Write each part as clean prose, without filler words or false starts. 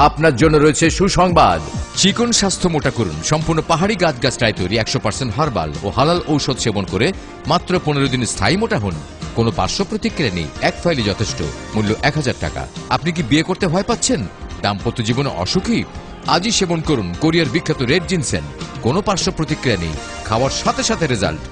আপনার জন্য রয়েছে সুসংবাদ। চিকন স্বাস্থ্য মোটা করুন সম্পূর্ণ পাহাড়ি গাছগাছরায় তৈরি 100% হার্বাল ও হালাল ঔষধ সেবন করে মাত্র 15 দিন স্থায়ী মোটা হন। কোনো পার্শ্ব প্রতিক্রিয়া নেই, এক ফাইলই যথেষ্ট। মূল্য 1000 টাকা। আপনি কি বিয়ে করতে ভয় পাচ্ছেন? দাম্পত্য জীবনে অসুখী? আজই সেবন করুন কোরিয়ার বিখ্যাত রেড জিনসেন। কোনো পার্শ্ব প্রতিক্রিয়া নেই, খাওয়ার সাথে সাথে রেজাল্ট।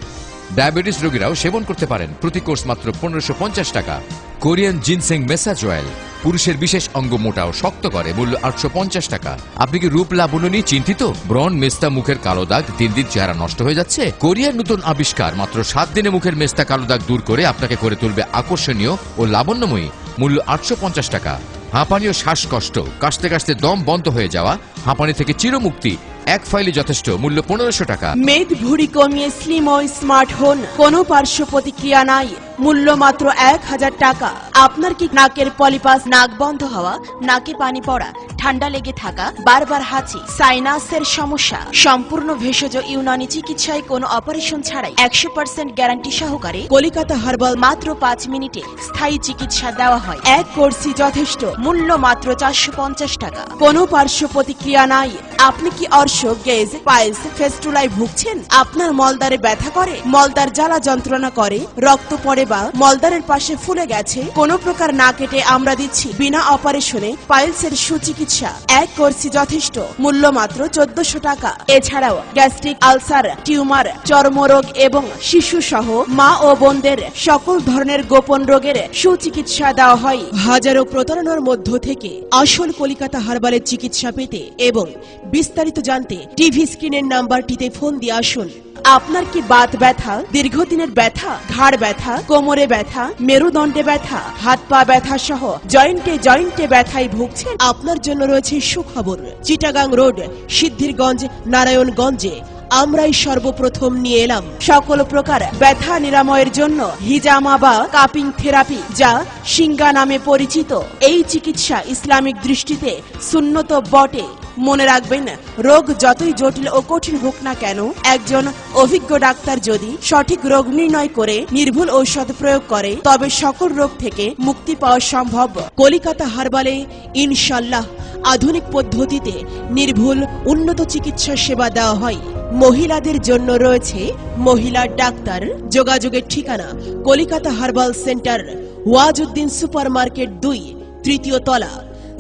ডায়াবেটিস রোগীরাও সেবন করতে পারেন। প্রতি কোর্স মাত্র 1550 টাকা। কোরিয়ান জিনসেং মেসাজ অয়েল পুরুষের বিশেষ অঙ্গ মোটা ও শক্ত করে। মূল্য 850 টাকা। আপনি কি রূপ লাবণ্য নিয়ে চিন্তিত? ব্রণ, মেস্তা, মুখের কালো দাগ, দিন দিন চেহারা নষ্ট হয়ে যাচ্ছে? কোরিয়ার নতুন আবিষ্কার মাত্র 7 দিনে মুখের মেস্তা কালো দাগ দূর করে আপনাকে করে তুলবে আকর্ষণীয় ও লাবণ্যময়ী। মূল্য 850 টাকা। হাঁপানি ও শ্বাসকষ্ট, কাশতে কাশতে দম বন্ধ হয়ে যাওয়া, হাঁপানি থেকে চিরমুক্তি, এক ফাইলে যথেষ্ট। মূল্য 1500 টাকা। মেদ ভুঁড়ি কমিয়ে স্লিম ও স্মার্ট হন, কোনো পার্শ্ব প্রতিক্রিয়া নাই। মূল্য মাত্র 1000 টাকা। আপনার কি নাকের পলিপাস, নাক বন্ধ হওয়া, নাকে পানি পড়া, ঠান্ডা লেগে থাকা, বারবার হাঁচি, সাইনাসের সমস্যা? সম্পূর্ণ ভেষজ ইউনানি চিকিৎসায় কোনো অপারেশন ছাড়াই 100% গ্যারান্টি সহকারে কলিকাতা হার্বাল মাত্র 5 মিনিটে স্থায়ী চিকিৎসা দেওয়া হয়। এক কোর্সই যথেষ্ট। মূল্য মাত্র 450 টাকা। কোনো পার্শ্ব প্রতিক্রিয়া নাই। আপনি কি অর্শ, গেজ, পাইলস, ফেস্টুলায় ভুগছেন? আপনার মলদ্বারে ব্যথা করে, মলদ্বার জ্বালা যন্ত্রণা করে, রক্ত পড়ে বা মলদ্বারের পাশে ফুলে গেছে? কোনো প্রকার না কেটে আমরা দিচ্ছি বিনা অপারেশনে পাইলসের সুচিকিৎসা। এক কোর্সই যথেষ্ট। মূল্য মাত্র 1400 টাকা। এছাড়াও গ্যাস্ট্রিক, আলসার, টিউমার, চর্মরোগ এবং শিশু সহ মা ও বোনদের সকল ধরনের গোপন রোগের সুচিকিৎসা দেওয়া হয়। হাজারো প্রতারণার মধ্য থেকে আসল কলিকাতা হার্বালের চিকিৎসা পেতে এবং বিস্তারিত জানতে টিভি স্ক্রিনের নাম্বারটিতে ফোন দিয়ে আসুন। আপনার কি বাত ব্যথা, দীর্ঘদিনের ব্যথা, ঘাড় ব্যথা, কোমরে ব্যথা, মেরুদণ্ডে ব্যথা, হাত পা ব্যথা সহ জয়েন্টে জয়েন্টে ব্যথায় ভুগছেন? আপনার জন্য রয়েছে সুখবর। চিটাগাং রোড, সিদ্ধিরগঞ্জ, নারায়ণগঞ্জে আমরাই সর্বপ্রথম নিয়ে এলাম সকল প্রকার ব্যথা নিরাময়ের জন্য হিজামা বা কাপিং থেরাপি, যা সিঙ্গা নামে পরিচিত। এই চিকিৎসা ইসলামিক দৃষ্টিতে সুন্নত বটে। মনে রাখবেন, রোগ যতই জটিল ও কঠিন হোক না কেন, একজন অভিজ্ঞ ডাক্তার যদি সঠিক রোগ নির্ণয় করে নির্ভুল ঔষধ প্রয়োগ করে, তবে সকল রোগ থেকে মুক্তি পাওয়া সম্ভব। কলিকাতা হার্বালে ইনশাল্লাহ আধুনিক পদ্ধতিতে নির্ভুল উন্নত চিকিৎসা সেবা দেওয়া হয়। মহিলাদের জন্য রয়েছে মহিলা ডাক্তার। যোগাযোগের ঠিকানা Kolkata herbal centre, Wajuddin super market 2, 3য় তলা,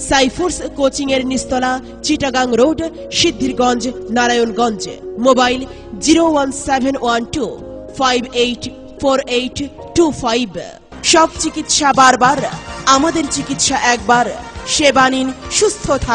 সাইফোর্স কোচিং এর নিস্তলা, চিটাগাং রোড, সিদ্ধিরগঞ্জ, নারায়ণগঞ্জ। মোবাইল 01712584825। সব চিকিৎসা বারবার, আমাদের চিকিৎসা একবার। সেবা নিন, সুস্থ থাকুন।